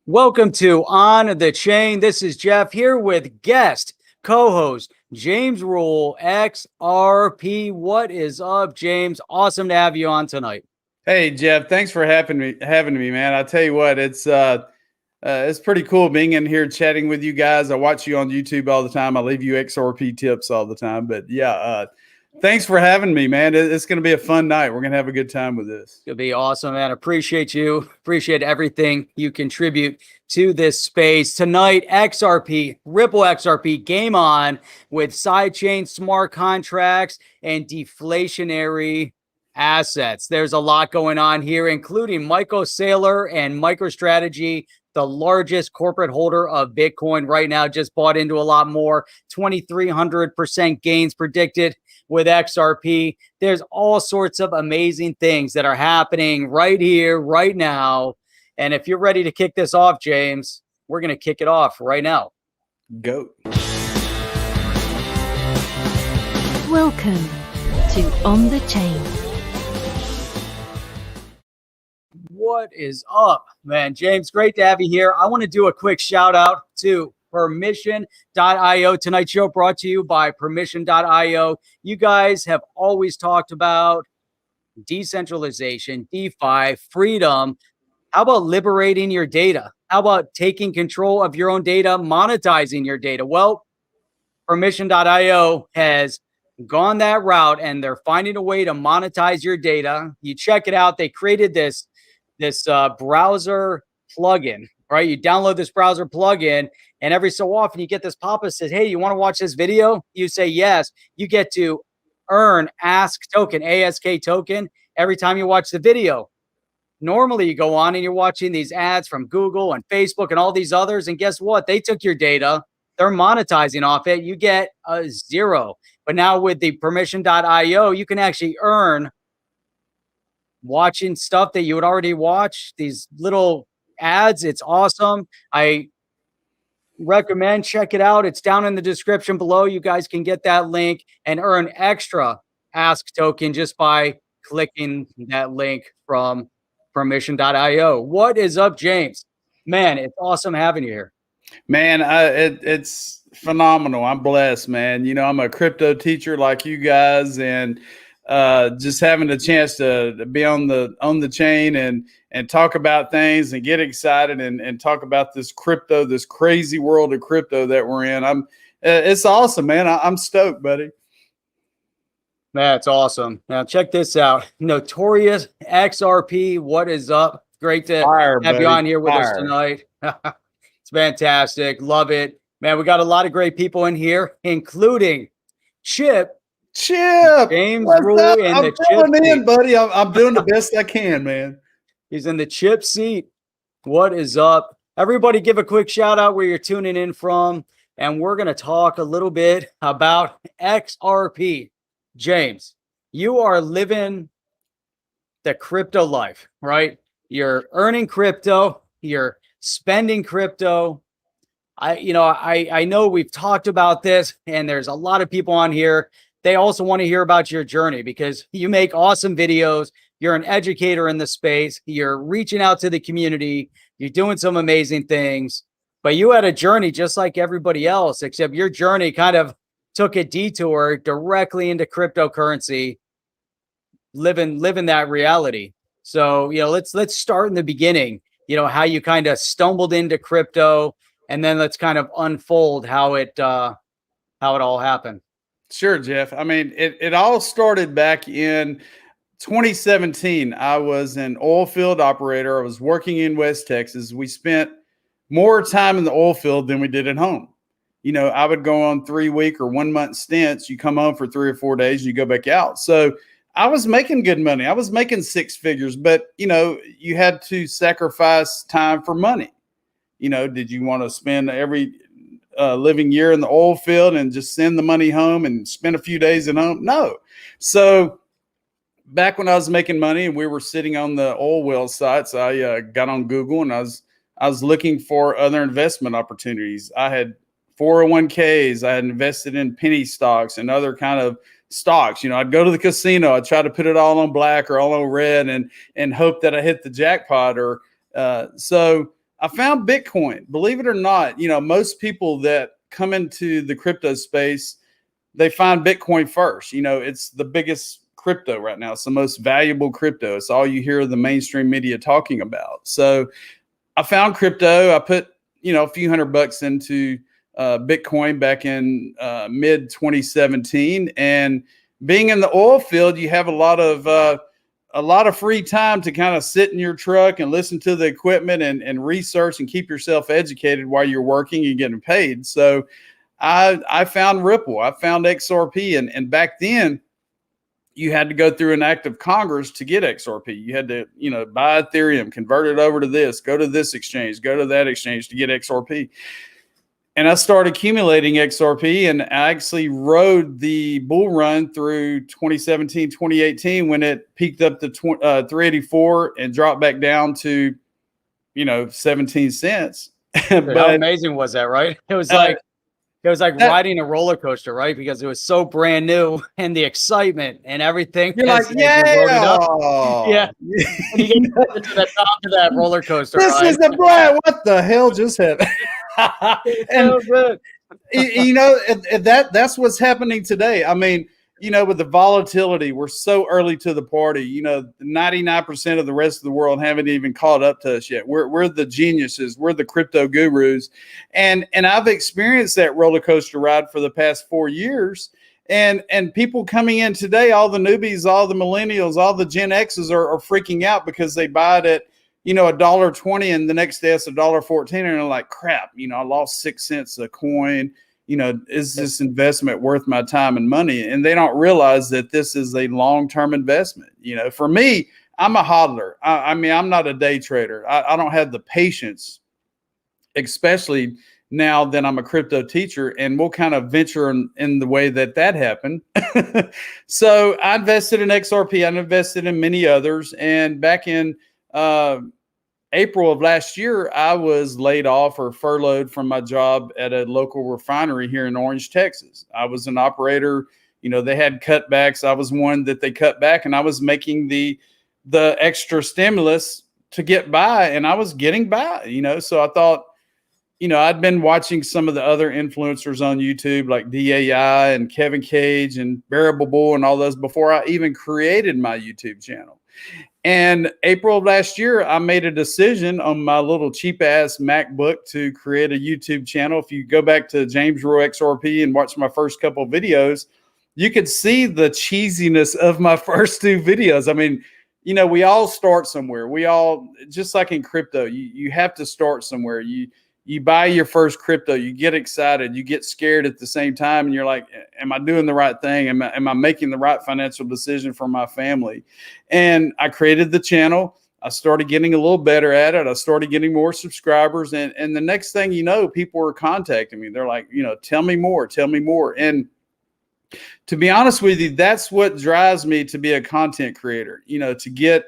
Welcome to On the Chain. This is Jeff here with guest co-host James Rule, XRP. What is up, James? Awesome to have you on tonight. Hey, Jeff. Thanks for having me, man. I tell you what, it's pretty cool being in here chatting with you guys. I watch you on YouTube all the time. I leave you XRP tips all the time. But yeah, thanks for having me, man. It's going to be a fun night. We're going to have a good time with this. It'll be awesome, man. Appreciate you. Appreciate everything you contribute to this space. Tonight, XRP, Ripple XRP, game on with sidechain smart contracts and deflationary assets. There's a lot going on here, including Michael Saylor and MicroStrategy, the largest corporate holder of Bitcoin right now, just bought into a lot more. 2,300% gains predicted with XRP. There's all sorts of amazing things that are happening right here, right now. And if you're ready to kick this off, James, we're going to kick it off right now. Go. Welcome to On the Chain. What is up, man? James, great to have you here. I want to do a quick shout out to permission.io. Tonight's show brought to you by permission.io. You guys have always talked about decentralization, DeFi, freedom. How about liberating your data? How about taking control of your own data, monetizing your data? Well, permission.io has gone that route, and they're finding a way to monetize your data. You check it out. They created this browser plugin, right? You download this browser plugin, and every so often you get this pop-up that says, hey, you want to watch this video? You say yes. You get to earn ASK token, ASK token, every time you watch the video. Normally you go on and you're watching these ads from Google and Facebook and all these others, and guess what? They took your data. They're monetizing off it. You get a zero. But now with the permission.io, you can actually earn watching stuff that you would already watch, these little ads. It's awesome. I recommend check it out. It's down in the description below. You guys can get that link and earn extra ask token just by clicking that link from permission.io. What is up, James? Man, it's awesome having you here. Man, it's phenomenal. I'm blessed, man. You know, I'm a crypto teacher like you guys, and just having the chance to be on the chain and talk about things and get excited and talk about this crypto, this crazy world of crypto that we're in. It's awesome, man. I'm stoked, buddy. That's awesome. Now check this out. Notorious XRP. What is up? Great to have you on here with us tonight. It's fantastic. Love it. Man, we got a lot of great people in here, including Chip, James Rule in the Chip seat. Buddy. I'm doing the best I can, man. He's in the Chip seat. What is up? Everybody give a quick shout out where you're tuning in from. And we're going to talk a little bit about XRP. James, you are living the crypto life, right? You're earning crypto. You're spending crypto. I know we've talked about this, and there's a lot of people on here. They also want to hear about your journey because you make awesome videos. You're an educator in the space. You're reaching out to the community. You're doing some amazing things, but you had a journey just like everybody else, except your journey kind of took a detour directly into cryptocurrency, living that reality. So, let's start in the beginning, how you kind of stumbled into crypto, and then let's kind of unfold how it all happened. Sure, Jeff. I mean, it all started back in 2017. I was an oil field operator. I was working in West Texas. We spent more time in the oil field than we did at home. I would go on 3-week or 1 month stints. You come home for 3 or 4 days, you go back out. So I was making good money. I was making 6 figures, but you had to sacrifice time for money. Did you want to spend every living year in the oil field and just send the money home and spend a few days at home? No. So back when I was making money and we were sitting on the oil well sites, I got on Google and I was looking for other investment opportunities. I had 401ks. I had invested in penny stocks and other kind of stocks. I'd go to the casino. I'd try to put it all on black or all on red and hope that I hit the jackpot. So I found Bitcoin. Believe it or not, most people that come into the crypto space, they find Bitcoin first. It's the biggest crypto right now. It's the most valuable crypto. It's all you hear the mainstream media talking about. So I found crypto. I put, a few $100 into Bitcoin back in mid 2017. And being in the oil field, you have a lot of free time to kind of sit in your truck and listen to the equipment and research and keep yourself educated while you're working and getting paid. So I found Ripple, I found XRP, and back then you had to go through an act of Congress to get XRP. You had to, buy Ethereum, convert it over to this, go to this exchange, go to that exchange to get XRP. And I started accumulating XRP, and I actually rode the bull run through 2017, 2018 when it peaked up to 384 and dropped back down to, 17 cents. Dude, how amazing was that, right? It was like riding a roller coaster, right? Because it was so brand new and the excitement and everything. You're like, yeah. Yeah. And you get to the top of that roller coaster. This is the Brad. What the hell just happened? And so good. That's what's happening today. I mean, with the volatility, we're so early to the party. 99% of the rest of the world haven't even caught up to us yet. We're the geniuses. We're the crypto gurus. And I've experienced that roller coaster ride for the past 4 years. And people coming in today, all the newbies, all the millennials, all the Gen X's are freaking out because they buy it at, $1.20 and the next day it's $1.14. And they're like, crap, I lost 6 cents a coin. Is this investment worth my time and money? And they don't realize that this is a long-term investment. For me, I'm a hodler. I mean, I'm not a day trader. I don't have the patience, especially now that I'm a crypto teacher, and we'll kind of venture in the way that happened. So I invested in XRP. I invested in many others. And back in April of last year, I was laid off or furloughed from my job at a local refinery here in Orange, Texas. I was an operator. They had cutbacks. I was one that they cut back, and I was making the extra stimulus to get by, and I was getting by, So I thought, I'd been watching some of the other influencers on YouTube like DAI and Kevin Cage and Bearable Bull and all those before I even created my YouTube channel. And April of last year, I made a decision on my little cheap ass MacBook to create a YouTube channel. If you go back to James Roy XRP and watch my first couple of videos, you could see the cheesiness of my first 2 videos. I mean, we all start somewhere. We all, just like in crypto, you have to start somewhere. You buy your first crypto, you get excited, you get scared at the same time, and you're like, am I doing the right thing? Am I making the right financial decision for my family? And I created the channel. I started getting a little better at it. I started getting more subscribers. And the next thing you know, people are contacting me. They're like, tell me more, tell me more. And to be honest with you, that's what drives me to be a content creator, to get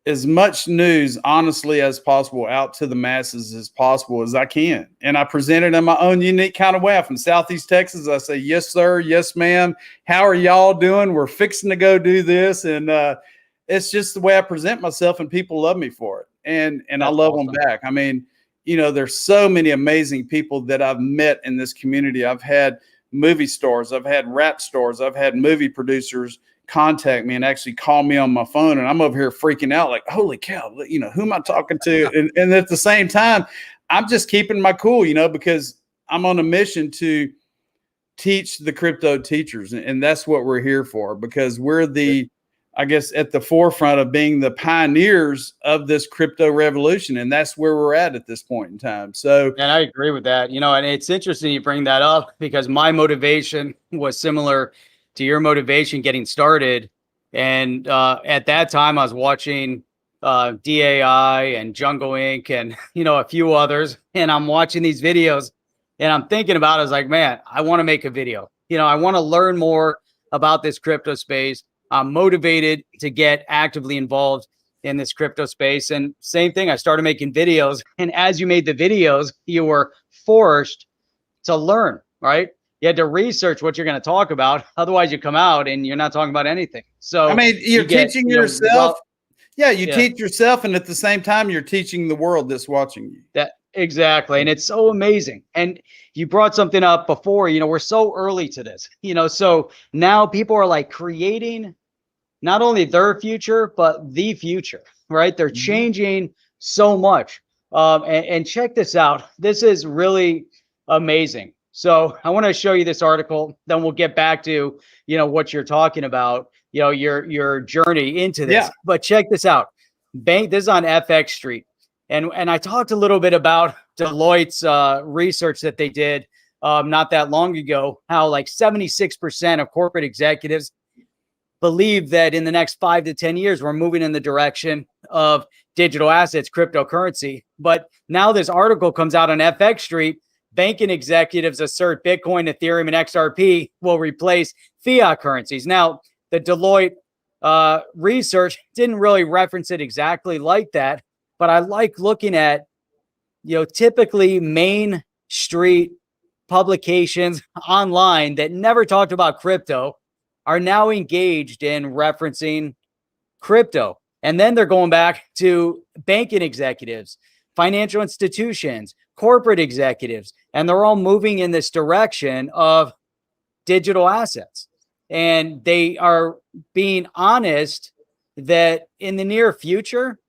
as much news honestly as possible out to the masses as possible as I can. And I present it in my own unique kind of way. I'm from Southeast Texas. I say, yes, sir. Yes, ma'am. How are y'all doing? We're fixing to go do this. And it's just the way I present myself, and people love me for it. And I love them back. I mean, there's so many amazing people that I've met in this community. I've had movie stars. I've had rap stars. I've had movie producers contact me and actually call me on my phone, and I'm over here freaking out like, holy cow, who am I talking to? And at the same time, I'm just keeping my cool, because I'm on a mission to teach the crypto teachers. And that's what we're here for, because we're I guess, at the forefront of being the pioneers of this crypto revolution. And that's where we're at this point in time. So, and I agree with that, and it's interesting you bring that up, because my motivation was similar to your motivation getting started. And at that time, I was watching DAI and Jungle Inc. and, a few others. And I'm watching these videos and I'm thinking about it. I was like, man, I want to make a video. I want to learn more about this crypto space. I'm motivated to get actively involved in this crypto space. And same thing, I started making videos. And as you made the videos, you were forced to learn, right? You had to research what you're going to talk about. Otherwise, you come out and you're not talking about anything. So I mean, you're teaching yourself. Yeah, you teach yourself, and at the same time, you're teaching the world that's watching you. That exactly. And it's so amazing. And you brought something up before, we're so early to this, so now people are like creating not only their future, but the future, right? They're changing so much. And check this out. This is really amazing. So I want to show you this article, then we'll get back to, what you're talking about, your journey into this. Yeah. But check this out. This is on FX Street. And I talked a little bit about Deloitte's research that they did not that long ago, how like 76% of corporate executives believe that in the next 5 to 10 years, we're moving in the direction of digital assets, cryptocurrency. But now this article comes out on FX Street. Banking executives assert Bitcoin, Ethereum, and XRP will replace fiat currencies. Now, the Deloitte research didn't really reference it exactly like that, but I like looking at, typically Main Street publications online that never talked about crypto are now engaged in referencing crypto. And then they're going back to banking executives, financial institutions, corporate executives, and they're all moving in this direction of digital assets. And they are being honest that in the near future,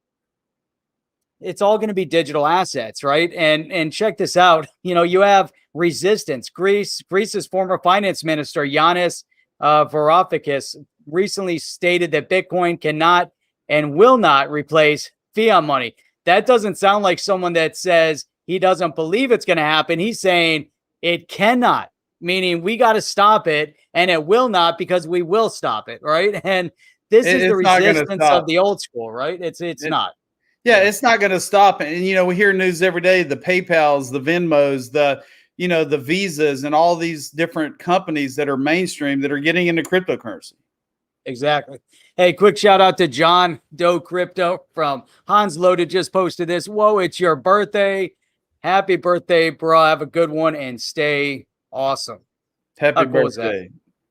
it's all going to be digital assets, right? And check this out. You have resistance. Greece's former finance minister, Yanis Varoufakis, recently stated that Bitcoin cannot and will not replace fiat money. That doesn't sound like someone that says he doesn't believe it's going to happen. He's saying it cannot, meaning we got to stop it, and it will not because we will stop it, right? And this is the resistance of the old school, right? It's not. Yeah, it's not going to stop. And, we hear news every day, the PayPals, the Venmos, the Visas, and all these different companies that are mainstream that are getting into cryptocurrency. Exactly. Hey, quick shout out to John Doe Crypto from Hans Loaded just posted this. Whoa, it's your birthday. Happy birthday, bro. Have a good one and stay awesome. Happy birthday.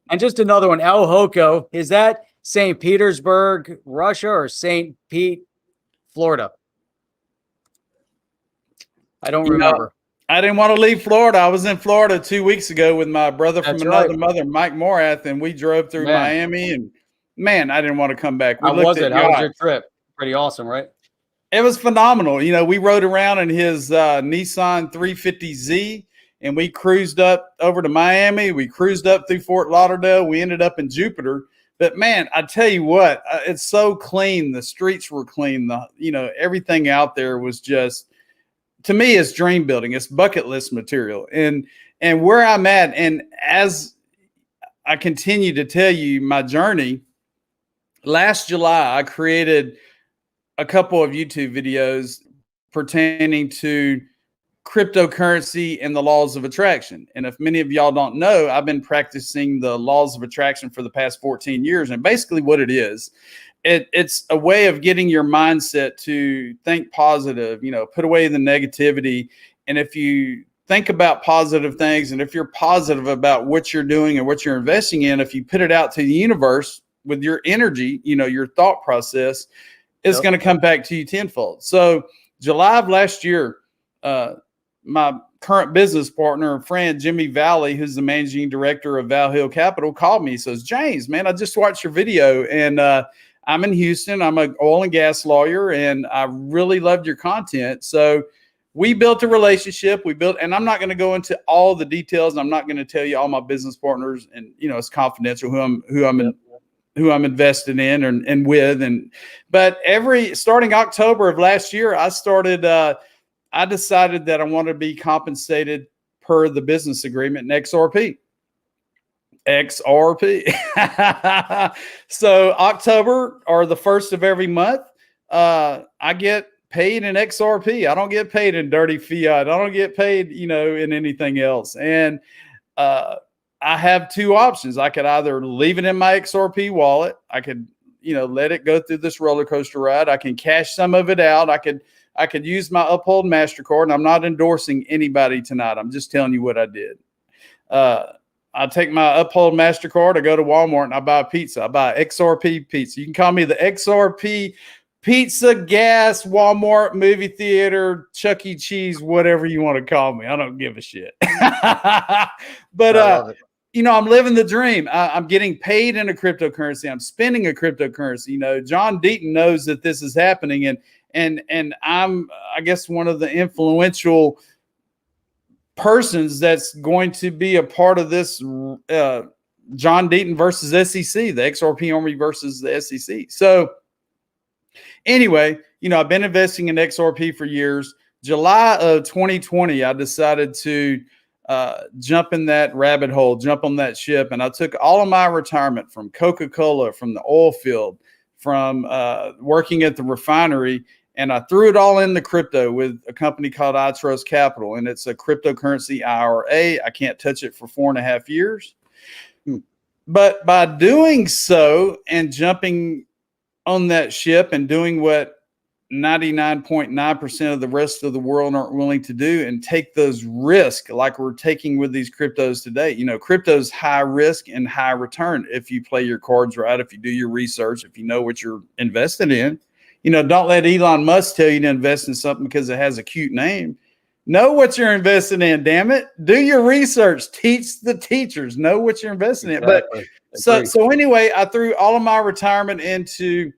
And just another one, El Hoko. Is that St. Petersburg, Russia, or St. Pete, Florida? I don't remember. I didn't want to leave Florida. I was in Florida 2 weeks ago with my brother from another mother, Mike Morath, and we drove through Miami. And man, I didn't want to come back. How was your trip? Pretty awesome, right? It was phenomenal. We rode around in his Nissan 350Z, and we cruised up over to Miami. We cruised up through Fort Lauderdale. We ended up in Jupiter. But man, I tell you what, it's so clean. The streets were clean. Everything out there was just, to me, it's dream building. It's bucket list material. And where I'm at, and as I continue to tell you my journey, last July, I created a couple of YouTube videos pertaining to cryptocurrency and the laws of attraction. And if many of y'all don't know, I've been practicing the laws of attraction for the past 14 years. And basically what it is, it's a way of getting your mindset to think positive, put away the negativity. And if you think about positive things, and if you're positive about what you're doing and what you're investing in, if you put it out to the universe with your energy, your thought process, it's going to come back to you tenfold. So July of last year, my current business partner and friend, Jimmy Valley, who's the managing director of Val Hill Capital, called me. He says, James, man, I just watched your video, and I'm in Houston. I'm an oil and gas lawyer, and I really loved your content. So we built a relationship. And I'm not going to go into all the details. And I'm not going to tell you all my business partners, and it's confidential who I'm invested in and with. But starting October of last year, I decided that I wanted to be compensated per the business agreement in XRP. So October, or the first of every month, I get paid in XRP. I don't get paid in dirty fiat. I don't get paid, in anything else. And I have two options. I could either leave it in my XRP wallet. I could, let it go through this roller coaster ride. I can cash some of it out. I could use my Uphold MasterCard, and I'm not endorsing anybody tonight. I'm just telling you what I did. I take my Uphold MasterCard, I go to Walmart, and I buy a pizza. I buy XRP pizza. You can call me the XRP pizza, gas, Walmart, movie theater, Chuck E. Cheese, whatever you want to call me. I don't give a shit. But I'm living the dream. I'm getting paid in a cryptocurrency. I'm spending a cryptocurrency. John Deaton knows that this is happening, and I'm, I guess, one of the influential persons that's going to be a part of this John Deaton versus SEC, the XRP Army versus the SEC. So anyway, I've been investing in XRP for years. July of 2020, I decided to jump in that rabbit hole, jump on that ship. And I took all of my retirement from Coca-Cola, from the oil field, from working at the refinery, and I threw it all in the crypto with a company called I Trust Capital. And it's a cryptocurrency IRA. I can't touch it for 4.5 years. But by doing so and jumping on that ship and doing what 99.9% of the rest of the world aren't willing to do and take those risks like we're taking with these cryptos today. Crypto's high risk and high return if you play your cards right, if you do your research, if you know what you're invested in. Don't let Elon Musk tell you to invest in something because it has a cute name. Know what you're investing in, damn it. Do your research. Teach the teachers. Know what you're investing in. But so anyway, I threw all of my retirement into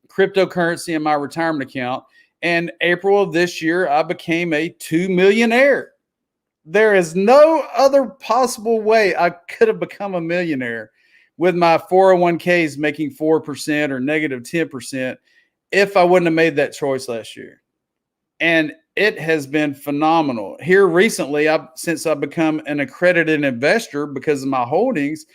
cryptocurrency in my retirement account. And April of this year, I became a 2 millionaire. There is no other possible way I could have become a millionaire with my 401ks making 4% or negative 10% if I wouldn't have made that choice last year. And it has been phenomenal. Here recently, since I've become an accredited investor because of my holdings,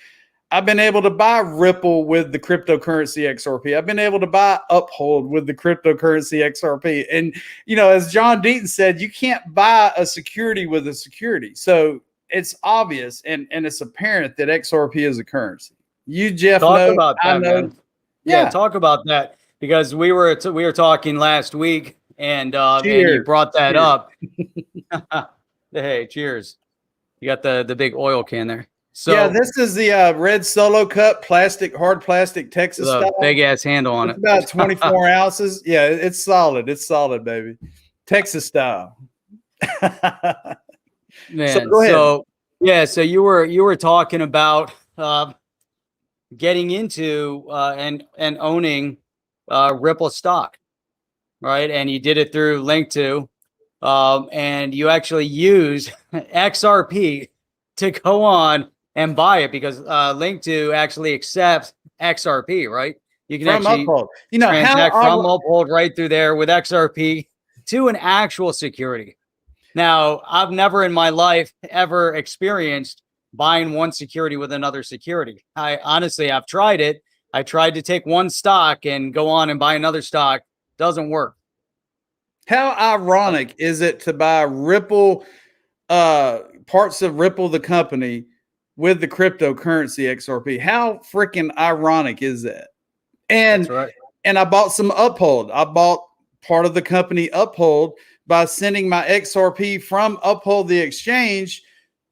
I've been able to buy Ripple with the cryptocurrency XRP. I've been able to buy Uphold with the cryptocurrency XRP. And, as John Deaton said, you can't buy a security with a security. So it's obvious and it's apparent that XRP is a currency. You, Jeff, talk about that, I know. Man. Yeah, talk about that, because we were talking last week, and you brought that up. Hey, cheers! You got the big oil can there. So yeah, this is the red Solo Cup, hard plastic Texas style. Big ass handle on it's about 24 ounces. Yeah, it's solid. It's solid, baby. Texas style. Man, so go ahead. So you were talking about getting into and owning Ripple stock, right? And you did it through Link2, and you actually use XRP to go on and buy it, because Link2 actually accepts XRP, right? You can from actually Uphold. transact from Uphold right through there with XRP to an actual security. Now, I've never in my life ever experienced buying one security with another security. I've tried it. I tried to take one stock and go on and buy another stock. Doesn't work. How ironic is it to buy Ripple, parts of Ripple, the company, with the cryptocurrency XRP? How freaking ironic is that? And that's right. And I bought some Uphold. I bought part of the company Uphold by sending my XRP from Uphold the exchange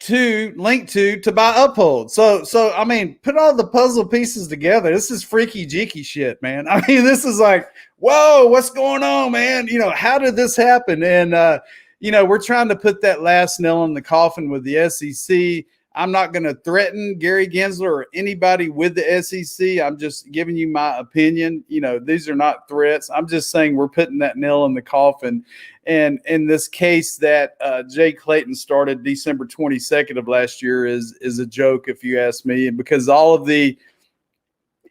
to Link2 to buy Uphold. So I mean, put all the puzzle pieces together. This is freaky jeeky shit, man. I mean, this is like, whoa, what's going on, man? How did this happen? And we're trying to put that last nail in the coffin with the SEC. I'm not going to threaten Gary Gensler or anybody with the SEC. I'm just giving you my opinion. These are not threats. I'm just saying we're putting that nail in the coffin. And in this case that Jay Clayton started December 22nd of last year is a joke, if you ask me. And because all of the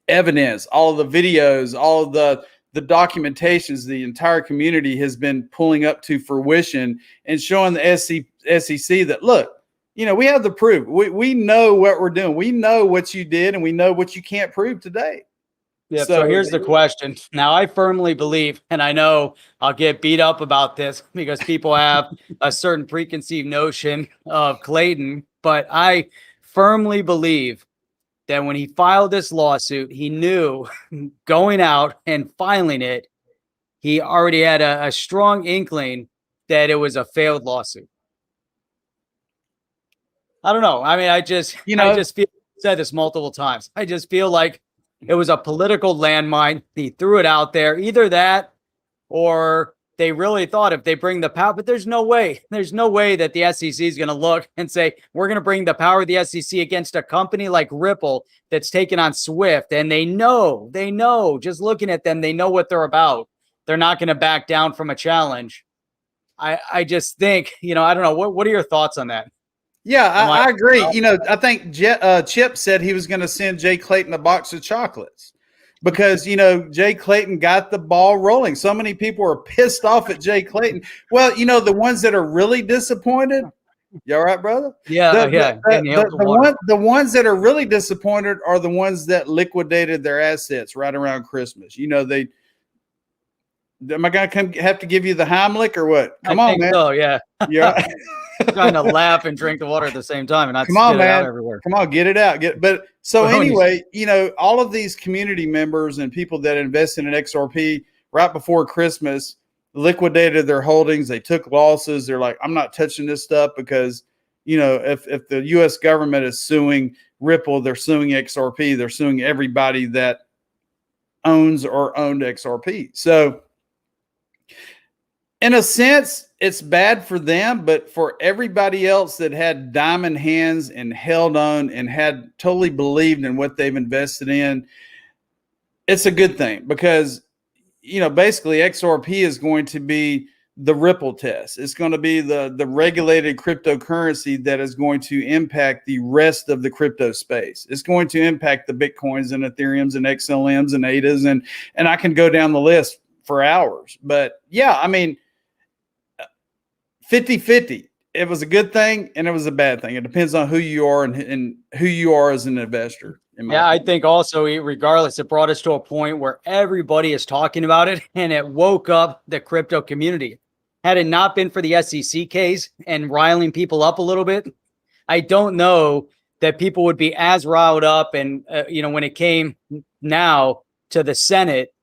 evidence, all of the videos, all of the documentations, the entire community has been pulling up to fruition and showing the SEC that, look, we have the proof. We know what we're doing. We know what you did, and we know what you can't prove today. Yeah. So here's the question. Now, I firmly believe, and I know I'll get beat up about this because people have a certain preconceived notion of Clayton, but I firmly believe that when he filed this lawsuit, he knew going out and filing it, he already had a strong inkling that it was a failed lawsuit. I don't know. I mean, I just feel, I've said this multiple times. I just feel like It was a political landmine. He threw it out there. Either that, or they really thought if they bring the power, but there's no way that the SEC is going to look and say, we're going to bring the power of the SEC against a company like Ripple that's taken on Swift. And they know, just looking at them, they know what they're about. They're not going to back down from a challenge. I just think, I don't know. What are your thoughts on that? Yeah, I agree. I think Chip said he was going to send Jay Clayton a box of chocolates because, Jay Clayton got the ball rolling. So many people are pissed off at Jay Clayton. Well, the ones that are really disappointed. You all right, brother? Yeah, The ones that are really disappointed are the ones that liquidated their assets right around Christmas. Am I going to have to give you the Heimlich or what? Come on, man. So, yeah. Yeah. Trying to laugh and drink the water at the same time and not Come on, spit it man. out everywhere. Come on, get it out. Anyway, all of these community members and people that invested in XRP right before Christmas liquidated their holdings. They took losses. They're like, I'm not touching this stuff because, if the U.S. government is suing Ripple, they're suing XRP. They're suing everybody that owns or owned XRP. So, in a sense, it's bad for them, but for everybody else that had diamond hands and held on and had totally believed in what they've invested in, it's a good thing because, basically XRP is going to be the Ripple test. It's going to be the regulated cryptocurrency that is going to impact the rest of the crypto space. It's going to impact the Bitcoins and Ethereums and XLMs and ADAs, and I can go down the list for hours. But yeah, 50-50. It was a good thing and it was a bad thing. It depends on who you are and who you are as an investor. Yeah, I think also, regardless, it brought us to a point where everybody is talking about it and it woke up the crypto community. Had it not been for the SEC case and riling people up a little bit, I don't know that people would be as riled up. And, when it came now to the Senate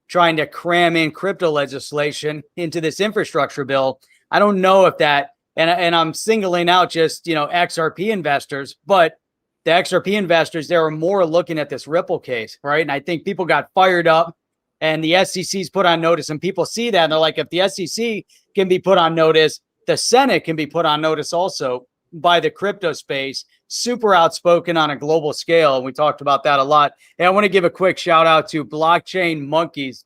trying to cram in crypto legislation into this infrastructure bill, I don't know if that, and I'm singling out just, XRP investors, but the XRP investors, they were more looking at this Ripple case, right? And I think people got fired up and the SEC's put on notice and people see that and they're like, if the SEC can be put on notice, the Senate can be put on notice also by the crypto space, super outspoken on a global scale. And we talked about that a lot. And I want to give a quick shout out to Blockchain Monkeys.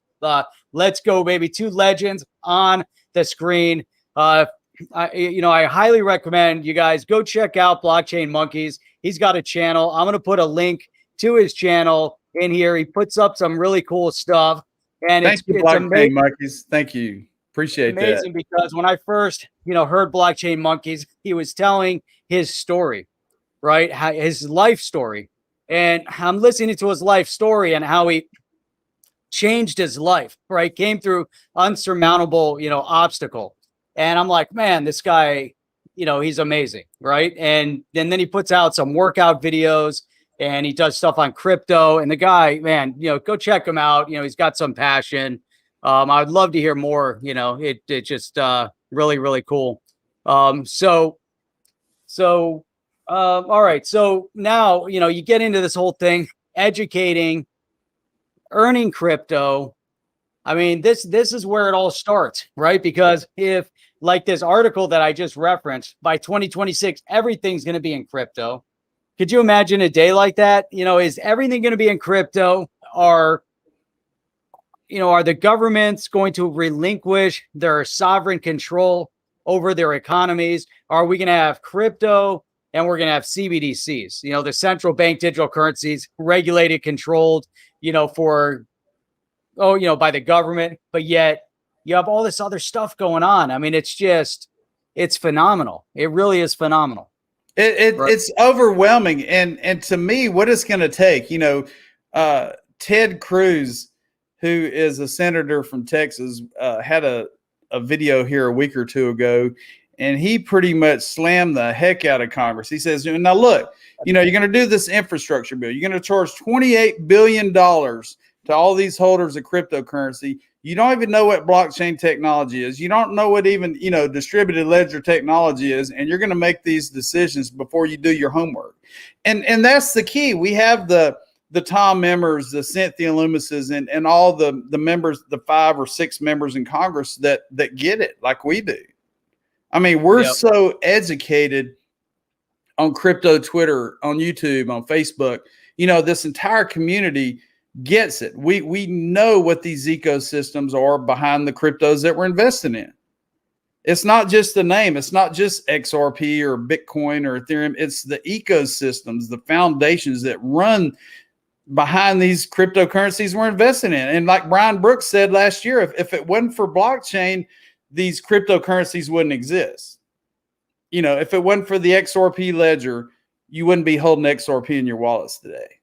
Let's go, baby. 2 legends on the screen. I highly recommend you guys go check out Blockchain Monkeys. He's got a channel. I'm going to put a link to his channel in here. He puts up some really cool stuff. And Thank you, Blockchain Monkeys. Thank you. Appreciate that. Amazing, because when I first, heard Blockchain Monkeys, he was telling his story, right? His life story. And I'm listening to his life story and how he changed his life, right? Came through unsurmountable, obstacle. And I'm like, man, this guy, he's amazing, right? And then he puts out some workout videos and he does stuff on crypto. And the guy, man, go check him out. He's got some passion. I'd love to hear more. It just really, really cool. All right. So now, you get into this whole thing, educating, earning crypto. I mean, this is where it all starts, right? Because if, like this article that I just referenced, by 2026, everything's going to be in crypto. Could you imagine a day like that? Is everything going to be in crypto? Are the governments going to relinquish their sovereign control over their economies? Are we going to have crypto and we're going to have CBDCs, the central bank digital currencies, regulated, controlled, by the government, but yet you have all this other stuff going on. I mean, it's phenomenal. It really is phenomenal. It's overwhelming. And to me, what it's going to take, Ted Cruz, who is a senator from Texas, had a video here a week or two ago, and he pretty much slammed the heck out of Congress. He says, now look, you're going to do this infrastructure bill. You're going to charge $28 billion to all these holders of cryptocurrency. You don't even know what blockchain technology is. You don't know what even, distributed ledger technology is. And you're going to make these decisions before you do your homework. And that's the key. We have the the Tom Emmers, the Cynthia Loomises, and all the members, the 5 or 6 members in Congress that get it like we do. I mean, we're so educated on crypto Twitter, on YouTube, on Facebook. You know, this entire community gets it. We know what these ecosystems are behind the cryptos that we're investing in. It's not just the name. It's not just XRP or Bitcoin or Ethereum. It's the ecosystems, the foundations that run behind these cryptocurrencies we're investing in. And like Brian Brooks said last year, if it wasn't for blockchain, these cryptocurrencies wouldn't exist. You know, if it wasn't for the XRP ledger, you wouldn't be holding XRP in your wallets today.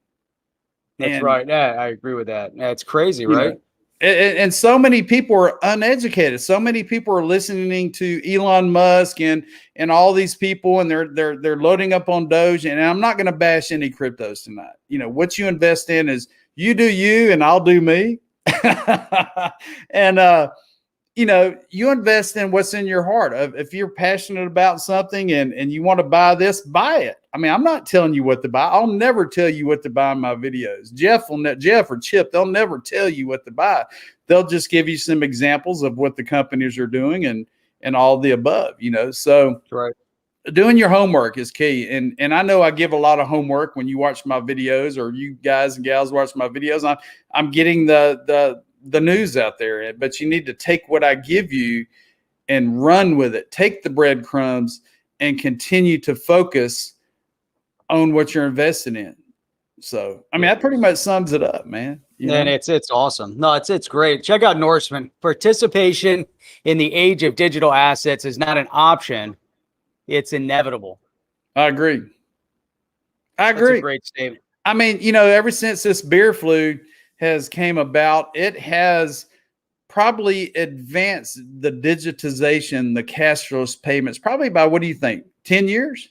That's right. Yeah, I agree with that. Yeah, it's crazy, right? Know, and so many people are uneducated. So many people are listening to Elon Musk and all these people, and they're loading up on Doge. And I'm not going to bash any cryptos tonight. You know, what you invest in is you do you, and I'll do me. And you know, you invest in what's in your heart. If you're passionate about something and you want to buy this, buy it. I mean, I'm not telling you what to buy. I'll never tell you what to buy in my videos. Jeff or Chip, they'll never tell you what to buy. They'll just give you some examples of what the companies are doing and all the above, you know. So right. Doing your homework is key. And I know I give a lot of homework when you watch my videos, or you guys and gals watch my videos. I'm getting the news out there, but you need to take what I give you and run with it. Take the breadcrumbs and continue to focus on what you're investing in. So, I mean, that pretty much sums it up, man. And it's awesome. No, it's great. Check out Norseman. Participation in the age of digital assets is not an option. It's inevitable. I agree. That's a great statement. I mean, you know, ever since this beer flu has came about, it has probably advanced the digitization, the cashless payments, probably by, what do you think, 10 years?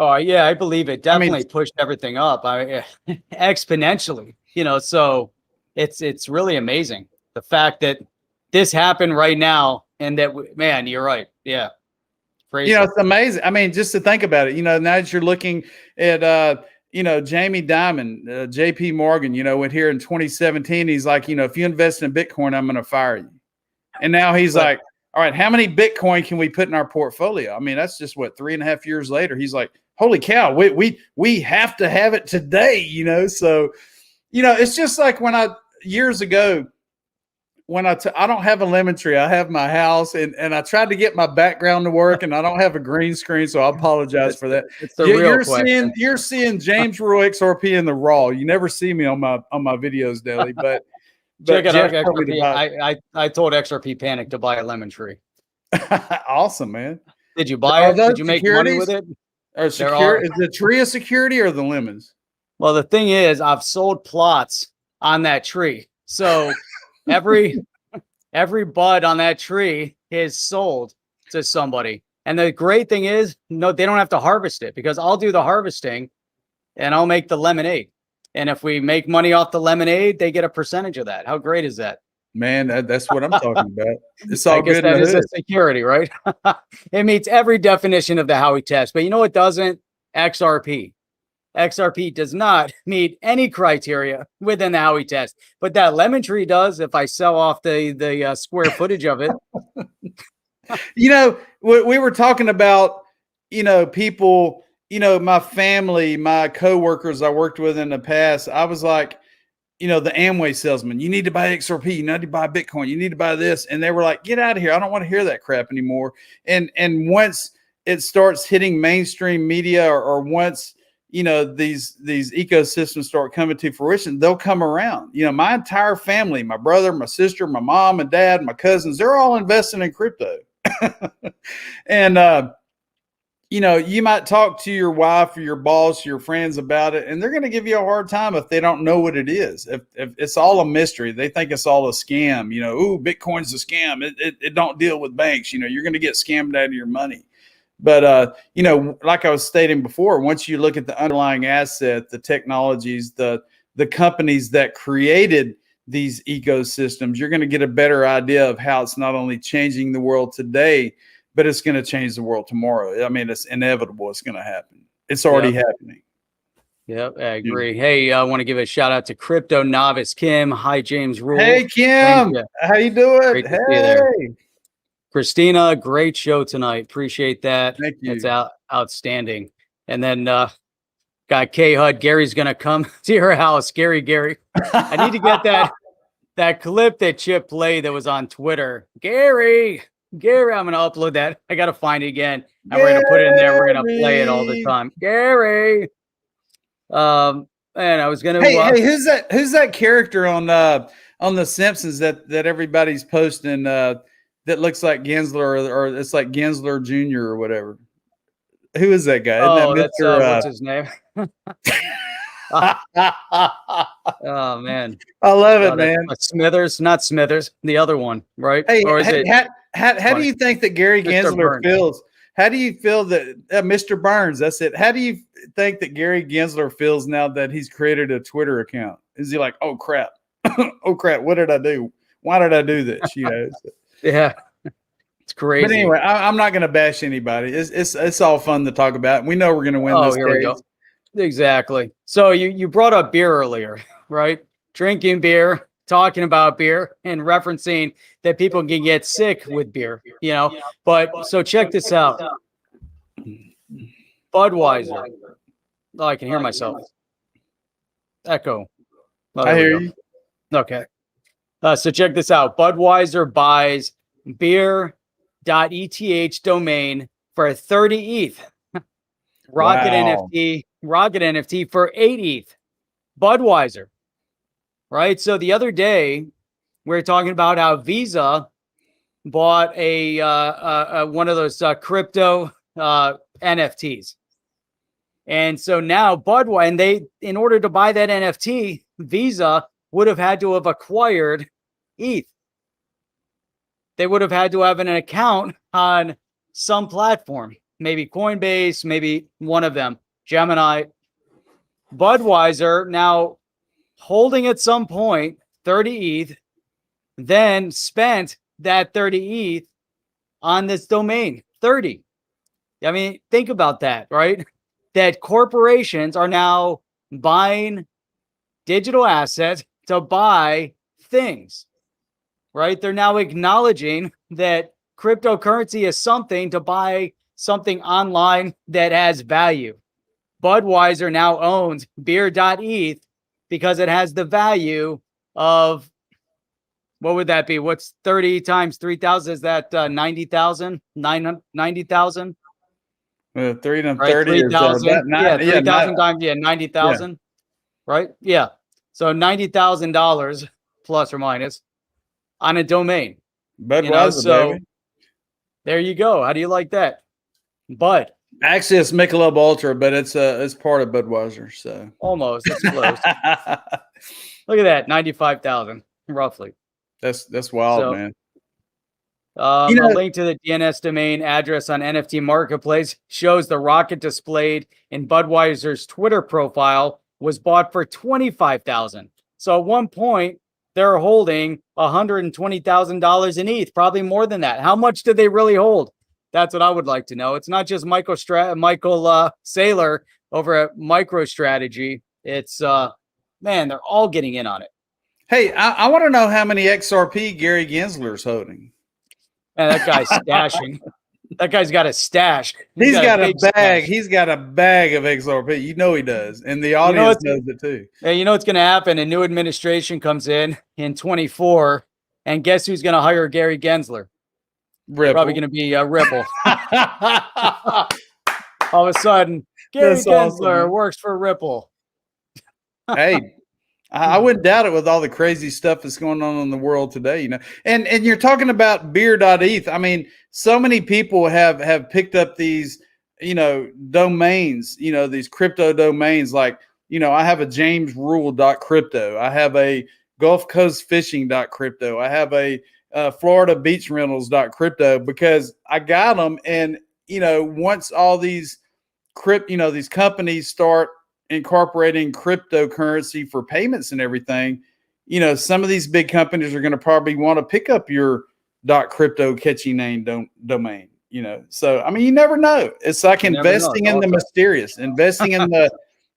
Oh, yeah, I believe it definitely pushed everything up exponentially, you know, so it's really amazing. The fact that this happened right now, and that, man, you're right. Yeah. Crazy. You know, it's amazing. I mean, just to think about it, you know, now that you're looking at, you know, Jamie Dimon, JP Morgan, you know, went here in 2017. He's like, you know, if you invest in Bitcoin, I'm going to fire you. And now he's like, all right, how many Bitcoin can we put in our portfolio? I mean, that's just what, 3.5 years later. He's like, holy cow, we have to have it today, you know? So, you know, it's just like when years ago, when I don't have a lemon tree, I have my house, and I tried to get my background to work, and I don't have a green screen, so I apologize for that. It's the real question. You're seeing James Roy XRP in the raw. You never see me on my videos daily, but check out XRP. I told XRP Panic to buy a lemon tree. Awesome, man. Did you buy it? Did you make money with it? Is the tree a security or the lemons? Well, the thing is, I've sold plots on that tree, so every bud on that tree is sold to somebody. And the great thing is, no, they don't have to harvest it, because I'll do the harvesting and I'll make the lemonade. And if we make money off the lemonade, they get a percentage of that. How great is that? Man, that's what I'm talking about. It's all good. That is a security, right? It meets every definition of the Howey test. But you know what doesn't? XRP. XRP does not meet any criteria within the Howey test, but that lemon tree does if I sell off the square footage of it. You know, we were talking about, you know, people, you know, my family, my coworkers I worked with in the past. I was like, you know, the Amway salesman, you need to buy XRP, you need to buy Bitcoin, you need to buy this. And they were like, get out of here. I don't want to hear that crap anymore. And once it starts hitting mainstream media, or once, you know, these ecosystems start coming to fruition, they'll come around. You know, my entire family, my brother, my sister, my mom and dad, my cousins, they're all investing in crypto. And, you know, you might talk to your wife or your boss, your friends about it, and they're going to give you a hard time if they don't know what it is. If it's all a mystery, they think it's all a scam. You know, ooh, Bitcoin's a scam. It don't deal with banks. You know, you're going to get scammed out of your money. But, you know, like I was stating before, once you look at the underlying asset, the technologies, the companies that created these ecosystems, you're going to get a better idea of how it's not only changing the world today, but it's going to change the world tomorrow. I mean, it's inevitable. It's going to happen. It's already happening. Yep, I agree. Hey, I want to give a shout out to Crypto Novice Kim. Hi, James Rule. Hey, Kim. How you doing? Great to see you there. Christina, great show tonight. Appreciate that. Thank you. It's outstanding. And then got K HUD. Gary's gonna come to your house. Gary. I need to get that clip that Chip played that was on Twitter. Gary, I'm gonna upload that. I gotta find it again. And we're gonna put it in there. We're gonna play it all the time. Gary. And I was gonna. Hey, who's that character on The Simpsons that everybody's posting that looks like Gensler or it's like Gensler Jr. or whatever? Who is that guy? Oh, that's what's his name? Oh man, I love it, man. Smithers, not Smithers, the other one, right? Hey, or is it? How do you think that Gary Gensler Burns feels? How do you feel that Mr. Burns? That's it. How do you think that Gary Gensler feels now that he's created a Twitter account? Is he like, oh crap, oh crap, what did I do? Why did I do this? You know? Yeah, it's crazy. But anyway, I'm not going to bash anybody. It's all fun to talk about. We know we're going to win this here we case. go. Exactly. So you brought up beer earlier, right? Drinking beer, talking about beer, and referencing that people can get sick with beer, you know. But so check this out. Budweiser. Oh, I can hear myself. Echo. Oh, I hear you. Okay. So check this out. Budweiser buys beer.eth domain for 30 ETH. Rocket NFT for 8 ETH. Budweiser. Right? So the other day, we were talking about how Visa bought a one of those crypto NFTs. And so now Budweiser, and in order to buy that NFT, Visa would have had to have acquired ETH. They would have had to have an account on some platform, maybe Coinbase, maybe one of them, Gemini. Budweiser now holding at some point 30 ETH, then spent that 30 ETH on this domain, 30. I mean, think about that, right? That corporations are now buying digital assets to buy things, right? They're now acknowledging that cryptocurrency is something to buy something online that has value. Budweiser now owns beer.eth because it has the value of, what would that be? What's 30 times 3,000? Is that 90,000? 90,000? 3 and Right? 30 3,000. Yeah, 3,000 times 90,000. Yeah. Right? Yeah. So $90,000 plus or minus on a domain. Budweiser, baby. There you go. How do you like that? But actually, it's Michelob Ultra, but it's part of Budweiser. So almost, it's close. Look at that, 95,000 roughly. That's wild, man. A link to the DNS domain address on NFT Marketplace shows the rocket displayed in Budweiser's Twitter profile was bought for $25,000. So at one point, they're holding $120,000 in ETH, probably more than that. How much did they really hold? That's what I would like to know. It's not just Michael Saylor over at MicroStrategy. It's man, they're all getting in on it. Hey, I want to know how many XRP Gary Gensler's holding. Man, that guy's stashing. That guy's got a stash. He's got a bag. Stash. He's got a bag of XRP. You know he does. And the audience knows it too. Yeah, you know what's going to happen? A new administration comes in 24, and guess who's going to hire Gary Gensler? Ripple. Probably going to be Ripple. All of a sudden, Gary Gensler works for Ripple. Hey, I wouldn't doubt it with all the crazy stuff that's going on in the world today, you know. And you're talking about beer.eth. I mean, so many people have picked up these, domains, these crypto domains. Like, I have a jamesrule.crypto. I have a Gulf Coast Fishing.crypto. I have a Florida Beach Rentals.crypto because I got them. And, once all these these companies start incorporating cryptocurrency for payments and everything, some of these big companies are going to probably want to pick up your .crypto catchy name domain, So, I mean, you never know. It's like investing in the mysterious, investing in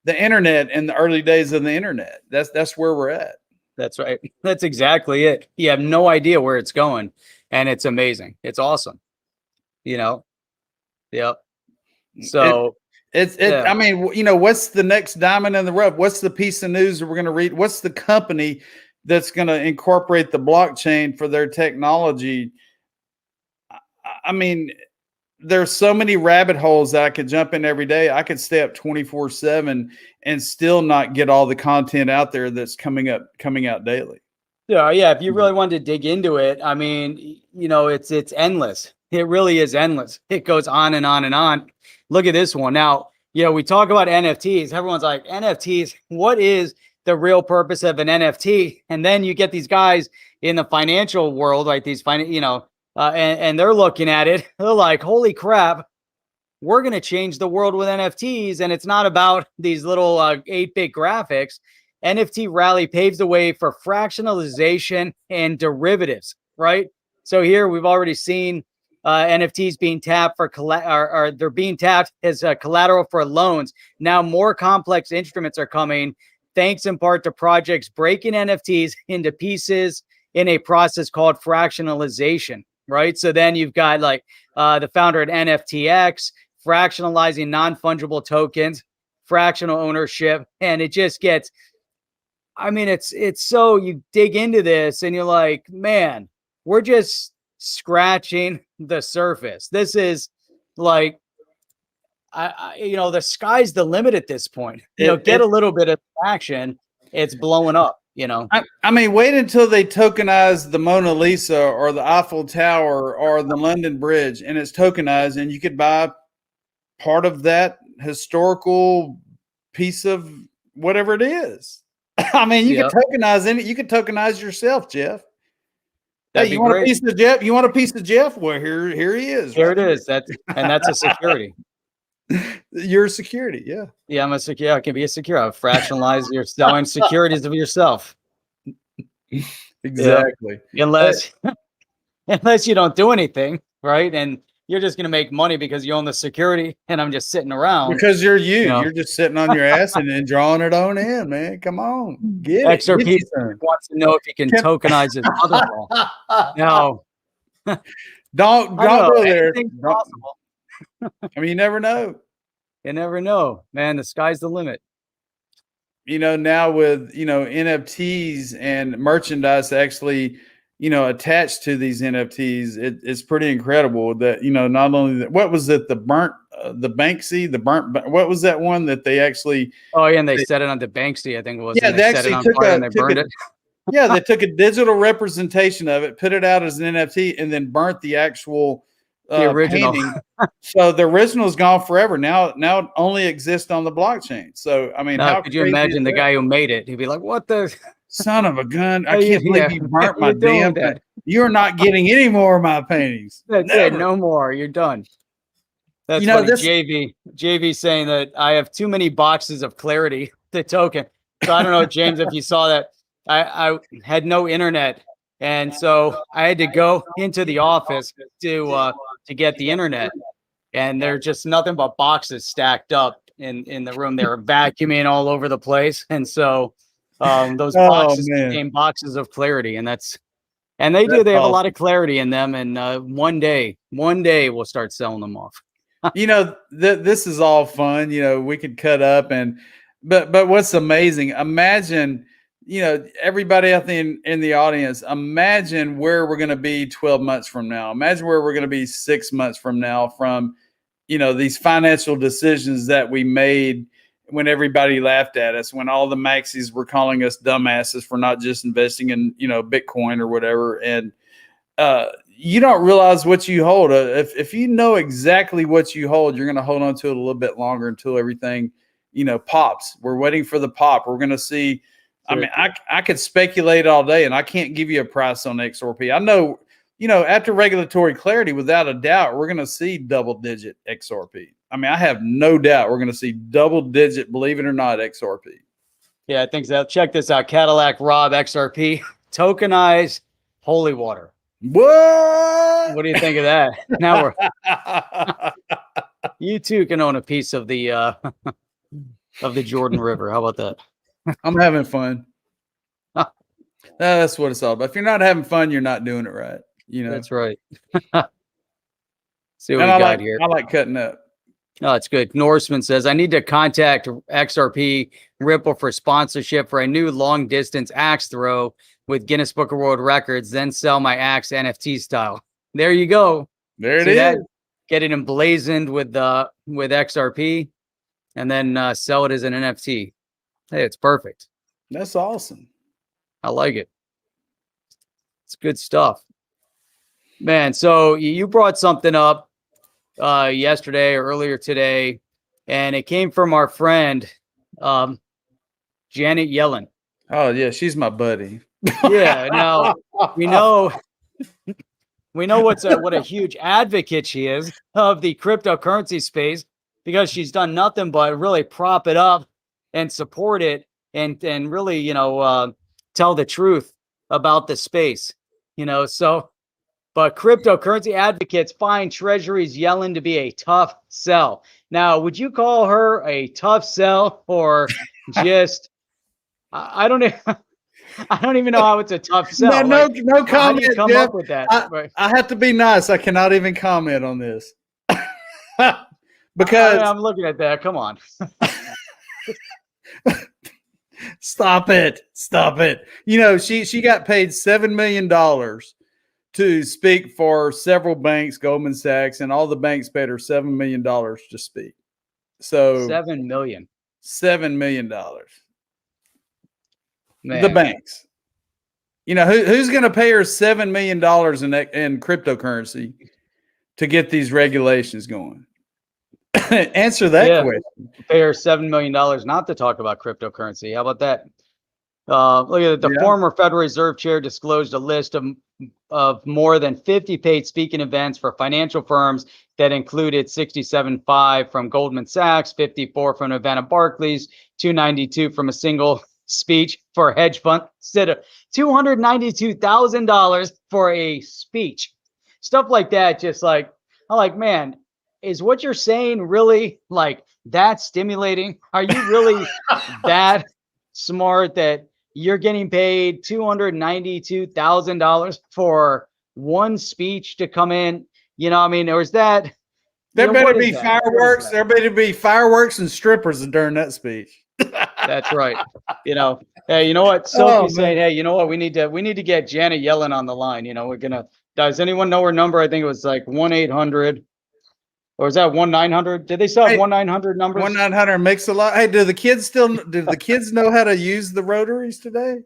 the internet in the early days of the internet. That's where we're at. That's right. That's exactly it. You have no idea where it's going, and it's amazing. It's awesome. You know. Yep. So yeah. I mean, you know, what's the next diamond in the rough? What's the piece of news that we're going to read? What's the company that's going to incorporate the blockchain for their technology? I mean, there's so many rabbit holes that I could jump in every day. I could stay up 24/7 and still not get all the content out there that's coming out daily. Yeah. If you really wanted to dig into it, I mean, you know, it's endless. It really is endless. It goes on and on and on. Look at this one. Now, you know, we talk about NFTs. Everyone's like, NFTs, what is the real purpose of an NFT? And then you get these guys in the financial world, like these, and they're looking at it. They're like, holy crap, we're going to change the world with NFTs. And it's not about these little 8-bit graphics. NFT rally paves the way for fractionalization and derivatives, right? So here we've already seen NFTs being tapped for or they're being tapped as collateral for loans. Now more complex instruments are coming, thanks in part to projects breaking NFTs into pieces in a process called fractionalization, right? So then you've got like the founder at NFTX fractionalizing non-fungible tokens, fractional ownership, and it just gets. I mean, it's so you dig into this and you're like, man, we're just scratching the surface. This is like, the sky's the limit at this point. Get a little bit of action, it's blowing up. I mean, wait until they tokenize the Mona Lisa or the Eiffel Tower or the London Bridge, and it's tokenized, and you could buy part of that historical piece of whatever it is. I mean, you could tokenize it. You could tokenize yourself, Jeff. Hey, you want a piece of Jeff? You want a piece of Jeff? Well, here he is. Here it is. That's a security. You're a security, yeah. Yeah, I'm a security. I can be a security. I'll fractionalize your selling securities of yourself. Exactly. Yeah. Unless you don't do anything, right? And you're just going to make money because you own the security, and I'm just sitting around. Because you're you're just sitting on your ass and then drawing it on in, man. Come on, get XRP wants to know if he can tokenize his mother-in-law. No, don't go there. Possible. I mean, you never know. You never know, man. The sky's the limit. Now with NFTs and merchandise actually. Attached to these NFTs, it's pretty incredible that, not only that, what was it? The Banksy, what was that one that they actually, oh yeah. And they set it onto Banksy, I think it was. Yeah. They actually burned it. Yeah. They took a digital representation of it, put it out as an NFT, and then burnt the actual the original painting. So the original is gone forever. Now it only exists on the blockchain. So, I mean, how could you imagine the guy who made it? He'd be like, what the son of a gun! I can't believe you burnt my damn thing. You're not getting any more of my paintings. That's it. No more. You're done. That's JV saying that I have too many boxes of clarity. The token. So I don't know, James, if you saw that. I had no internet, and so I had to go into the office to get the internet, and there's just nothing but boxes stacked up in the room. They were vacuuming all over the place, and so. Those boxes became boxes of clarity, and they have a lot of clarity in them. And one day we'll start selling them off. This is all fun. We could cut up but what's amazing? Imagine, everybody out there in the audience. Imagine where we're going to be 12 months from now. Imagine where we're going to be 6 months from now from, these financial decisions that we made. When everybody laughed at us, when all the maxis were calling us dumbasses for not just investing in, Bitcoin or whatever. And you don't realize what you hold. If you know exactly what you hold, you're going to hold on to it a little bit longer until everything, pops. We're waiting for the pop. We're going to see. Sure. I mean, I could speculate all day, and I can't give you a price on XRP. I know, after regulatory clarity, without a doubt, we're going to see double-digit XRP. I mean, I have no doubt we're going to see double-digit, believe it or not, XRP. Yeah, I think so. Check this out. Cadillac Rob XRP, tokenized holy water. What? What do you think of that? Now you too can own a piece of the of the Jordan River. How about that? I'm having fun. That's what it's all about. If you're not having fun, you're not doing it right. You know, That's right. See what and we I got like here. I like cutting up. Oh, it's good. Norseman says, I need to contact XRP Ripple for sponsorship for a new long distance axe throw with Guinness Book of World Records, then sell my axe NFT style. There you go. There it See is. that? Get it emblazoned with XRP and then sell it as an NFT. Hey, it's perfect. That's awesome. I like it. It's good stuff. Man, so you brought something up yesterday or earlier today, and it came from our friend Janet Yellen. Oh yeah, she's my buddy. Yeah, now we know what a huge advocate she is of the cryptocurrency space, because she's done nothing but really prop it up and support it and really, tell the truth about the space, so. But cryptocurrency advocates find Treasury's Yellen to be a tough sell. Now, would you call her a tough sell, or just I don't even know how it's a tough sell. No comment. How do you come Jeff. up with that? I have to be nice. I cannot even comment on this because I'm looking at that. Come on. Stop it. She got paid $7 million to speak for several banks, Goldman Sachs, and all the banks paid her $7 million to speak. So $7 million. $7 million. Man. The banks. Who's going to pay her $7 million in cryptocurrency to get these regulations going? Answer that question. Pay her $7 million not to talk about cryptocurrency. How about that? Look at it. The former Federal Reserve Chair disclosed a list of more than 50 paid speaking events for financial firms that included 67.5 from Goldman Sachs, 54 from Nirvana Barclays, 292 from a single speech for a hedge fund, instead of $292,000 for a speech. Stuff like that, just like, I'm like, man, is what you're saying really like that stimulating? Are you really that smart that you're getting paid $292,000 for one speech to come in? Or is that there better be fireworks? There better be fireworks and strippers during that speech. That's right. Hey, you know what? Sophie's saying, hey, you know what? We need to get Janet Yellen on the line. Does anyone know her number? I think it was like 1-800. Or is that 1-900? Did they still have 1-900 numbers? 1-900 makes a lot. Hey, do the kids know how to use the rotaries today?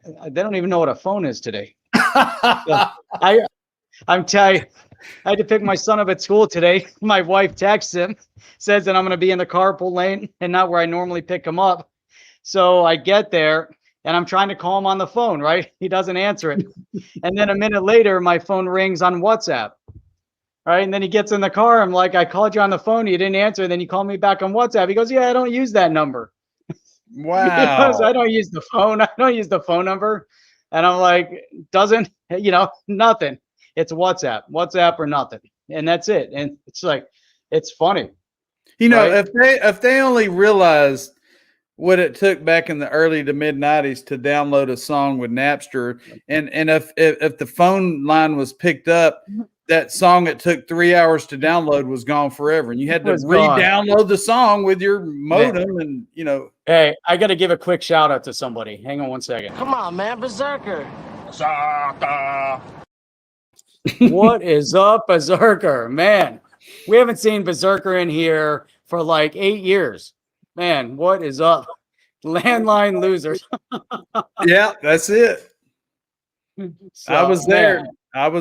They don't even know what a phone is today. I'm telling you, I had to pick my son up at school today. My wife texts him, says that I'm going to be in the carpool lane and not where I normally pick him up. So I get there and I'm trying to call him on the phone, right? He doesn't answer it. And then a minute later, my phone rings on WhatsApp. Right. And then he gets in the car. I'm like, I called you on the phone. You didn't answer. Then you called me back on WhatsApp. He goes, yeah, I don't use that number. Wow. I don't use the phone. I don't use the phone number. And I'm like, nothing. It's WhatsApp or nothing. And that's it. And it's like, it's funny. Right? If they only realized what it took back in the early to mid 90s to download a song with Napster. And if the phone line was picked up, that song it took 3 hours to download was gone forever. And you had to re-download the song with your modem. And, Hey, I got to give a quick shout out to somebody. Hang on one second. Come on, man. Berserker. What is up, Berserker? Man, we haven't seen Berserker in here for like 8 years. Man, what is up? Landline losers. Yeah, that's it. So, I was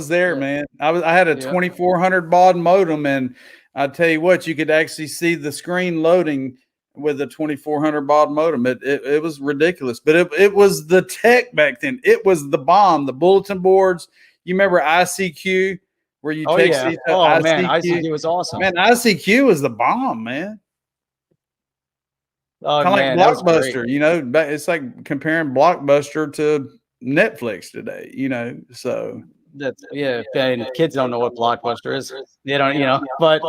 there. Man. I had a 2400 baud modem, and I tell you what, you could actually see the screen loading with a 2400 baud modem. It was ridiculous, but it was the tech back then. It was the bomb. The bulletin boards. You remember ICQ, where you text each other? Man, ICQ was awesome. Man, ICQ was the bomb, man. Oh, kind of like Blockbuster, it's like comparing Blockbuster to Netflix today, So and kids don't know what Blockbuster is. They don't, but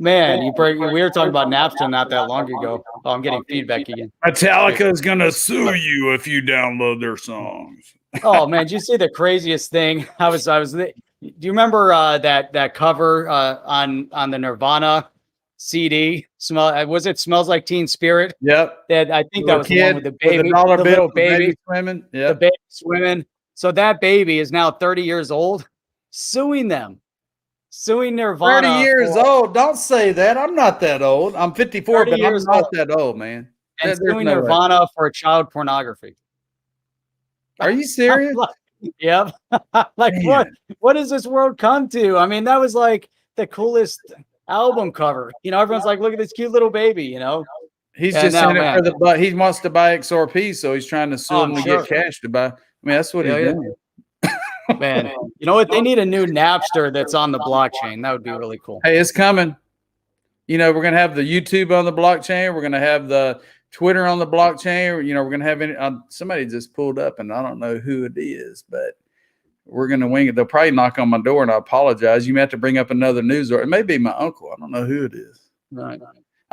Man, we were talking about Napster not that long ago. Oh, I'm getting feedback again. Metallica is gonna sue you if you download their songs. Oh man, did you see the craziest thing? Do you remember that cover on the Nirvana CD? Was it Smells Like Teen Spirit? Yep. That I think that was the one with the baby, with the little baby swimming. the Yep. baby swimming. So that baby is now 30 years old, suing Nirvana. 30 years old. Don't say that. I'm not that old. I'm 54, but I'm not that old, man. And suing Nirvana for child pornography. Are you serious? Yep. Like what does this world come to? I mean, that was like the coolest album cover. Everyone's like, look at this cute little baby, He's just in it for the butt. He wants to buy XRP, so he's trying to sue him to get cash to buy. I mean, that's what he's doing. Man, you know what? They need a new Napster that's on the blockchain. That would be really cool. Hey, it's coming. We're going to have the YouTube on the blockchain. We're going to have the Twitter on the blockchain. We're going to have somebody just pulled up, and I don't know who it is, but we're going to wing it. They'll probably knock on my door, and I apologize. You may have to bring up another news, or it may be my uncle. I don't know who it is. Right.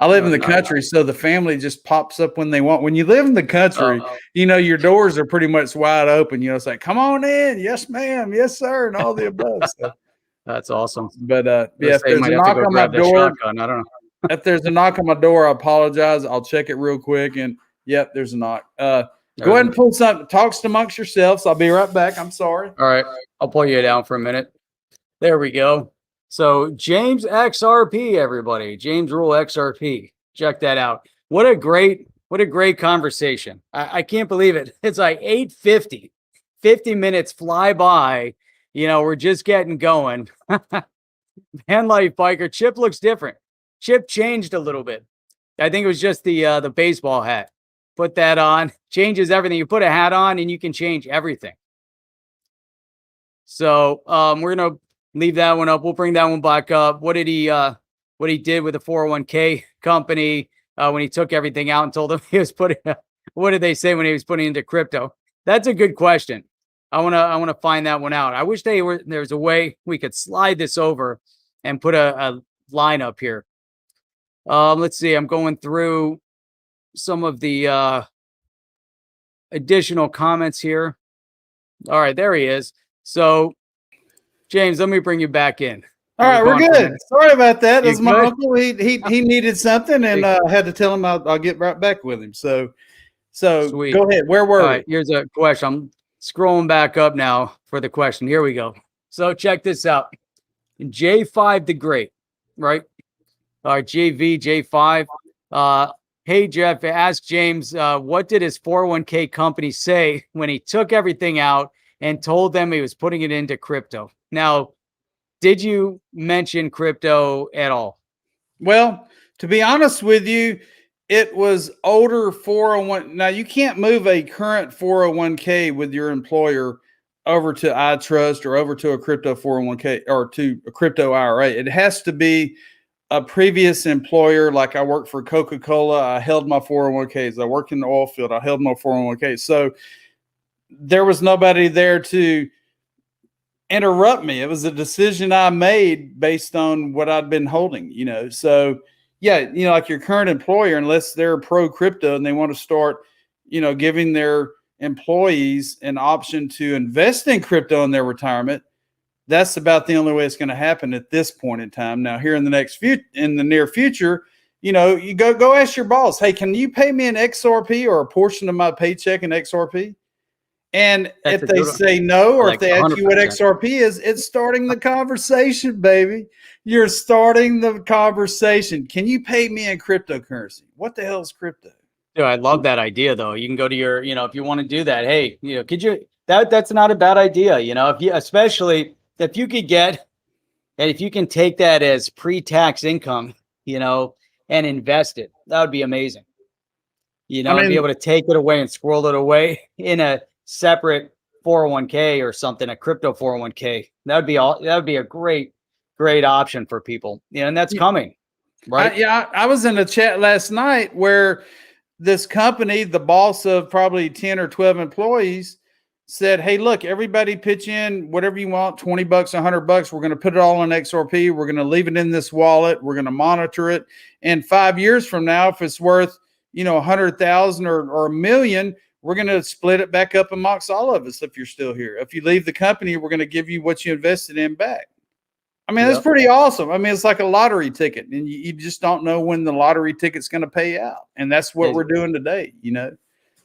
I live in the country, so the family just pops up when they want. When you live in the country, your doors are pretty much wide open. It's like, come on in. Yes, ma'am. Yes, sir. And all the above. So. That's awesome. But if there's a knock on my door, I don't know. If there's a knock on my door, I apologize. I'll check it real quick. And yep, there's a knock. Go ahead and pull something. Talks amongst yourselves. I'll be right back. I'm sorry. All right. I'll pull you down for a minute. There we go. So James XRP, everybody. James Rule XRP. Check that out. What a great conversation. I can't believe it. It's like 8:50. 50 minutes fly by. We're just getting going. Van Life Biker. Chip looks different. Chip changed a little bit. I think it was just the baseball hat. Put that on. Changes everything. You put a hat on and you can change everything. So we're gonna leave that one up. We'll bring that one back up. What he did with the 401k company when he took everything out and told them he was putting. What did they say when he was putting into crypto? That's a good question. I wanna find that one out. I wish there's a way we could slide this over and put a line up here. Let's see. I'm going through some of the additional comments here. All right, there he is. So, James, let me bring you back in. All right, we're good. Sorry about that. That's my uncle. He needed something, and I had to tell him I'll get right back with him. So Sweet. Go ahead. Where were we? Here's a question. I'm scrolling back up now for the question. Here we go. So check this out. J5 the Great, right? All right, J5. Hey, Jeff, ask James, what did his 401k company say when he took everything out and told them he was putting it into crypto? Now, did you mention crypto at all? Well, to be honest with you, it was older 401. Now, you can't move a current 401k with your employer over to iTrust or over to a crypto 401k or to a crypto IRA. It has to be a previous employer. Like I worked for Coca-Cola. I held my 401ks. I worked in the oil field. I held my 401ks. So there was nobody there to interrupt me. It was a decision I made based on what I'd been holding, So yeah, like your current employer, unless they're pro crypto and they want to start, giving their employees an option to invest in crypto in their retirement, that's about the only way it's going to happen at this point in time. Now, here in the near future, you go ask your boss, hey, can you pay me an XRP or a portion of my paycheck in XRP? And if they say no, or if they ask you what XRP is, it's starting the conversation, baby. You're starting the conversation. Can you pay me in cryptocurrency? What the hell is crypto? Dude, I love that idea, though. You can go to your, if you want to do that, hey, could you, that's not a bad idea, especially if you could get, and if you can take that as pre-tax income, and invest it, that would be amazing. Be able to take it away and squirrel it away in a separate 401k or something, a crypto 401k. That would be a great option for people. And that's coming, right? I was in a chat last night where this company, the boss of probably 10 or 12 employees, said, hey, look, everybody pitch in whatever you want, $20, $100. We're going to put it all in XRP. We're going to leave it in this wallet. We're going to monitor it. And 5 years from now, if it's worth, 100,000 or $1 million, we're going to split it back up amongst all of us if you're still here. If you leave the company, we're going to give you what you invested in back. I mean, that's pretty awesome. I mean, it's like a lottery ticket, and you just don't know when the lottery ticket's going to pay out. And that's what we're doing today,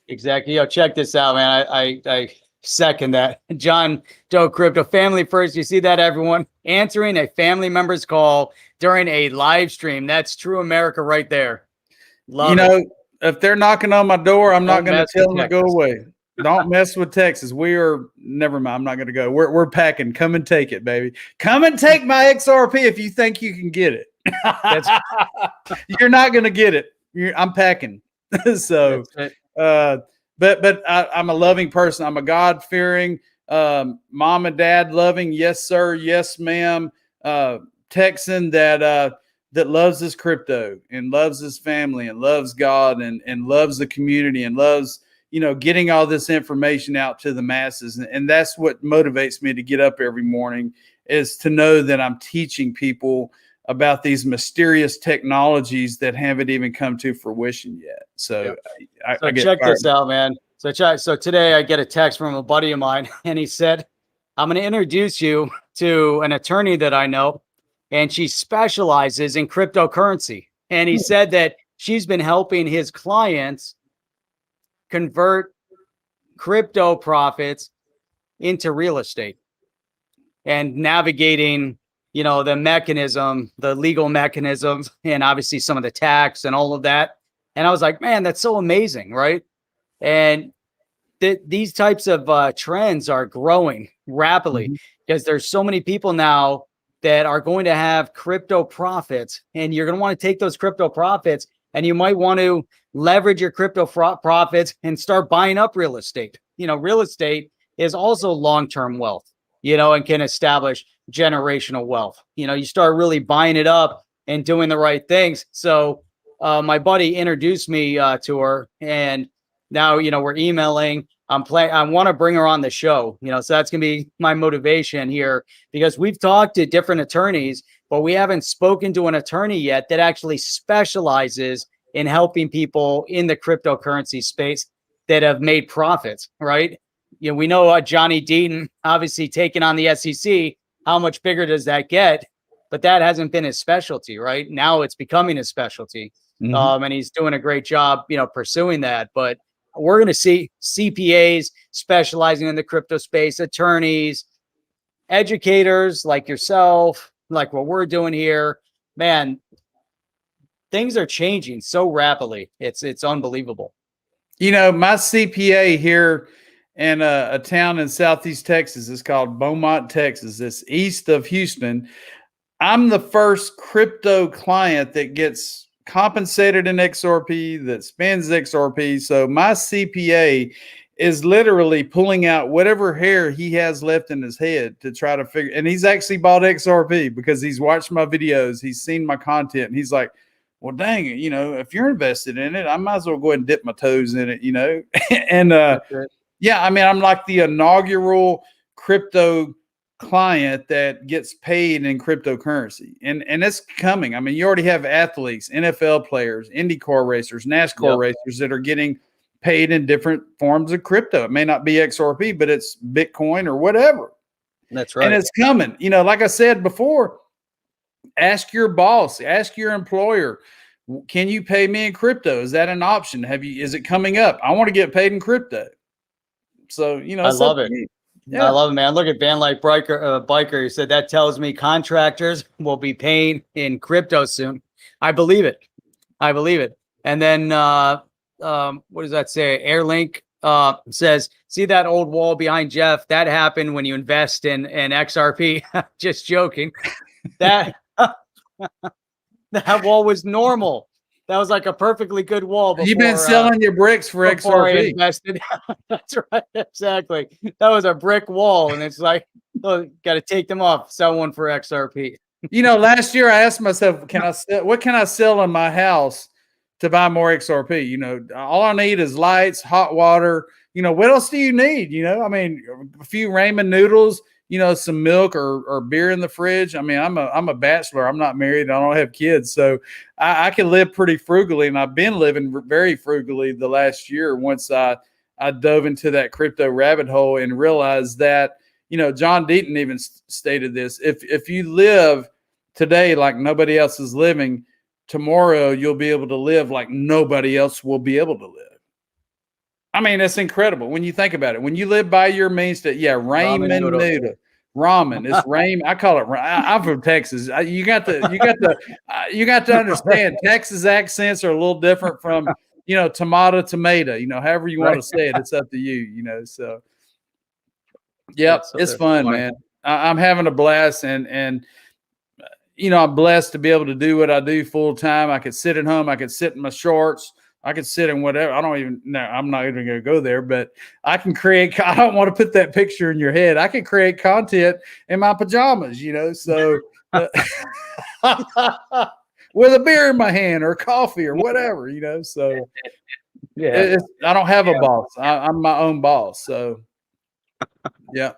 Exactly. Check this out, man. I second that. John Doe Crypto, family first. You see that, everyone? Answering a family member's call during a live stream. That's true America right there. Love it. If they're knocking on my door, I'm not going to tell them to go away. Don't mess with Texas. Never mind. I'm not going to go. We're packing. Come and take it, baby. Come and take my XRP if you think you can get it. You're not going to get it. I'm packing. So, but I'm a loving person. I'm a God-fearing, mom and dad loving, yes, sir, yes, ma'am, Texan that loves his crypto and loves his family and loves God and loves the community and loves, getting all this information out to the masses. And that's what motivates me to get up every morning, is to know that I'm teaching people about these mysterious technologies that haven't even come to fruition yet. So, I check this out, man. So today I get a text from a buddy of mine, and he said, I'm going to introduce you to an attorney that I know, and she specializes in cryptocurrency. And he said that she's been helping his clients convert crypto profits into real estate and navigating, the mechanism, the legal mechanisms, and obviously some of the tax and all of that. And I was like, man, that's so amazing, right? And these types of trends are growing rapidly because there's so many people now that are going to have crypto profits, and you're going to want to take those crypto profits, and you might want to leverage your crypto profits and start buying up real estate. Real estate is also long-term wealth, and can establish generational wealth. You start really buying it up and doing the right things. So my buddy introduced me to her, and now, we're emailing. I want to bring her on the show, so that's going to be my motivation here, because we've talked to different attorneys, but we haven't spoken to an attorney yet that actually specializes in helping people in the cryptocurrency space that have made profits, right? We know Johnny Deaton, obviously taking on the SEC. How much bigger does that get? But that hasn't been his specialty, right? Now it's becoming his specialty. And he's doing a great job, pursuing that. But we're going to see CPAs specializing in the crypto space, attorneys, educators like yourself, like what we're doing here. Man, things are changing so rapidly. It's unbelievable. My CPA here in a town in Southeast Texas is called Beaumont, Texas. It's east of Houston. I'm the first crypto client that gets compensated in XRP, that spends XRP. So my CPA is literally pulling out whatever hair he has left in his head to try to figure. And he's actually bought XRP because he's watched my videos. He's seen my content, and he's like, well, dang it, if you're invested in it, I might as well go ahead and dip my toes in it, and yeah, I mean, I'm like the inaugural crypto client that gets paid in cryptocurrency, and it's coming. I mean, you already have athletes, NFL players, IndyCar racers, NASCAR racers that are getting paid in different forms of crypto. It may not be XRP, but it's Bitcoin or whatever. That's right. And it's coming. Like I said before, ask your boss, ask your employer, can you pay me in crypto? Is that an option? Is it coming up? I want to get paid in crypto. So, I love it. Yeah. I love it, man. Look at Van Light Biker. He said that tells me contractors will be paying in crypto soon. I believe it. And then what does that say? Airlink says, see that old wall behind Jeff? That happened when you invest in XRP. Just joking. That wall was normal. That was like a perfectly good wall. You've been selling your bricks for XRP. Invested. That's right. Exactly. That was a brick wall. And it's like, oh, got to take them off. Sell one for XRP. Last year I asked myself, what can I sell in my house to buy more XRP? All I need is lights, hot water, what else do you need? I mean, a few ramen noodles, some milk or beer in the fridge. I mean, I'm a bachelor. I'm not married. I don't have kids. So I can live pretty frugally. And I've been living very frugally the last year once I dove into that crypto rabbit hole and realized that, John Deaton even stated this. If you live today like nobody else is living, tomorrow you'll be able to live like nobody else will be able to live. I mean, it's incredible when you think about it. When you live by your means, ramen noodle, ramen. It's ramen. I call it. I'm from Texas. You got to understand. Texas accents are a little different from tomato. However you want to say it. It's up to you. So. Yep, it's fun, man. I'm having a blast, and I'm blessed to be able to do what I do full time. I could sit at home. I could sit in my shorts. I could sit in whatever. I don't even know. I'm not even going to go there, but I can create. I don't want to put that picture in your head. I can create content in my pajamas, so with a beer in my hand or coffee or whatever, so yeah, I don't have a boss. I'm my own boss. So yeah.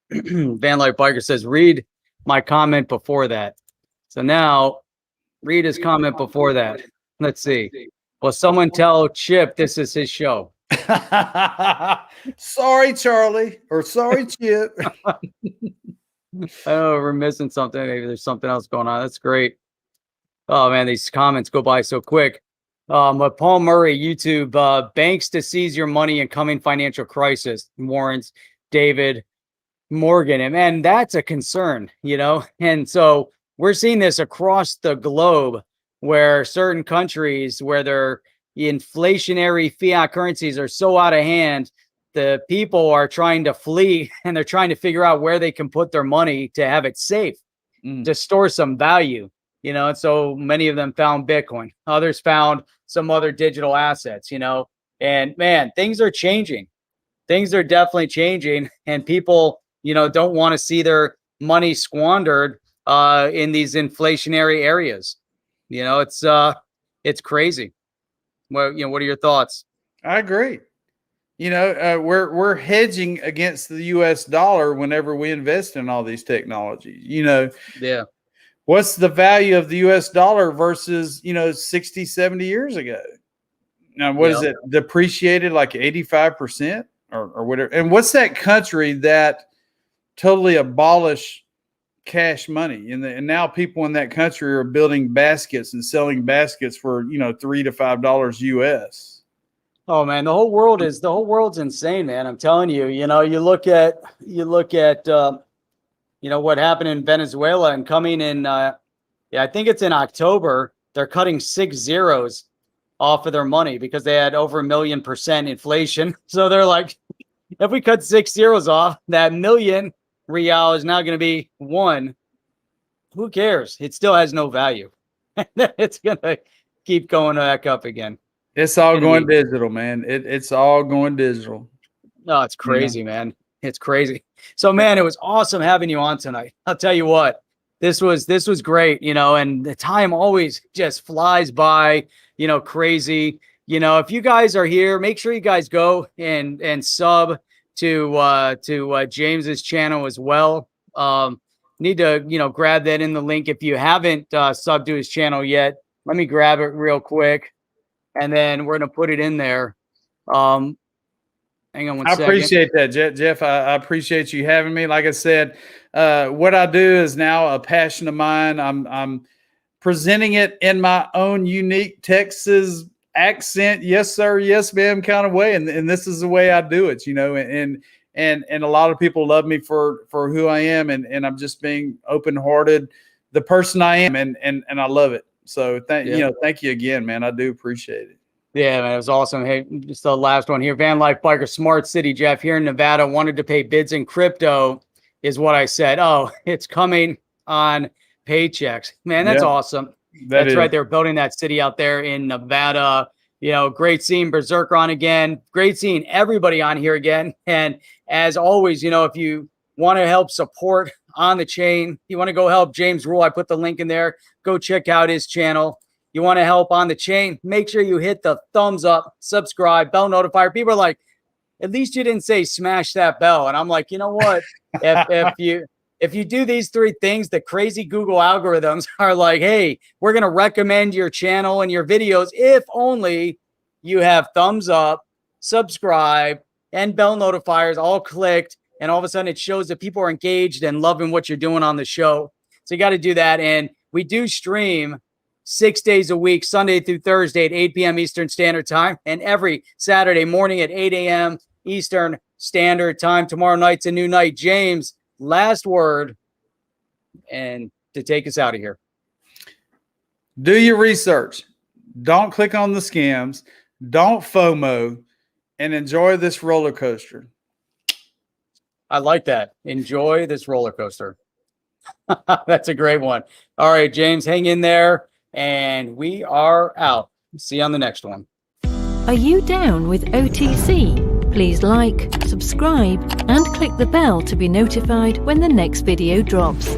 Van Life Biker says, read my comment before that. So now read his comment before that. Let's see. Well, someone tell Chip this is his show. Sorry, Charlie, or sorry, Chip. Oh, we're missing something. Maybe there's something else going on. That's great. Oh man, these comments go by so quick. But Paul Murray, YouTube, banks to seize your money in coming financial crisis, warns David Morgan. And man, that's a concern, and so we're seeing this across the globe where certain countries where their inflationary fiat currencies are so out of hand, the people are trying to flee and they're trying to figure out where they can put their money to have it safe, to store some value, and so many of them found Bitcoin. Others found some other digital assets, and man, things are changing. Things are definitely changing, and people, don't want to see their money squandered in these inflationary areas. It's crazy. Well, what are your thoughts? I agree. We're hedging against the US dollar whenever we invest in all these technologies. Yeah. What's the value of the US dollar versus, 60, 70 years ago? Now, what is it? Depreciated like 85% or whatever. And what's that country that totally abolished cash money? And now people in that country are building baskets and selling baskets for, $3 to $5 US. Oh man, the whole world's insane, man. I'm telling you, you look at what happened in Venezuela and coming in, I think it's in October, they're cutting 6 zeros off of their money because they had over 1,000,000% inflation. So they're like, if we cut 6 zeros off, that million real is now going to be 1. Who cares? It still has no value. It's going to keep going back up again. It's all going digital, man. It's all going digital. No, it's crazy, man. It's crazy. So, man, it was awesome having you on tonight. I'll tell you what, this was great, and the time always just flies by, crazy. If you guys are here, make sure you guys go and sub to James's channel as well. Need to, grab that in the link. If you haven't subbed to his channel yet, let me grab it real quick. And then we're going to put it in there. Hang on one second. I appreciate that, Jeff. I appreciate you having me. Like I said, what I do is now a passion of mine. I'm presenting it in my own unique Texas accent. Yes, sir. Yes, ma'am. Kind of way. And this is the way I do it, and a lot of people love me for who I am. And I'm just being open-hearted, the person I am. And I love it. So thank you again, man. I do appreciate it. Yeah, man, it was awesome. Hey, just the last one here. Van Life Biker, Smart City Jeff here in Nevada wanted to pay bids in crypto, is what I said. Oh, it's coming on paychecks. Man, that's awesome. That's right. They're building that city out there in Nevada. Great seeing Berserker on again. Great seeing everybody on here again. And as always, if you want to help support on the chain, you want to go help James Rule, I put the link in there. Go check out his channel. you want to help on the chain, make sure you hit the thumbs up, subscribe, bell notifier. People are like, at least you didn't say smash that bell. And I'm like, you know what? If you do these 3 things, the crazy Google algorithms are like, hey, we're going to recommend your channel and your videos if only you have thumbs up, subscribe, and bell notifiers all clicked. And all of a sudden it shows that people are engaged and loving what you're doing on the show. So you got to do that. And we do stream 6 days a week, Sunday through Thursday at 8 p.m. Eastern Standard Time, and every Saturday morning at 8 a.m. Eastern Standard Time. Tomorrow night's a new night. James, last word, and to take us out of here. Do your research. Don't click on the scams. Don't FOMO, and enjoy this roller coaster. I like that. Enjoy this roller coaster. That's a great one. All right, James, hang in there, and we are out. See you on the next one. Are you down with OTC? Please like, subscribe, and click the bell to be notified when the next video drops.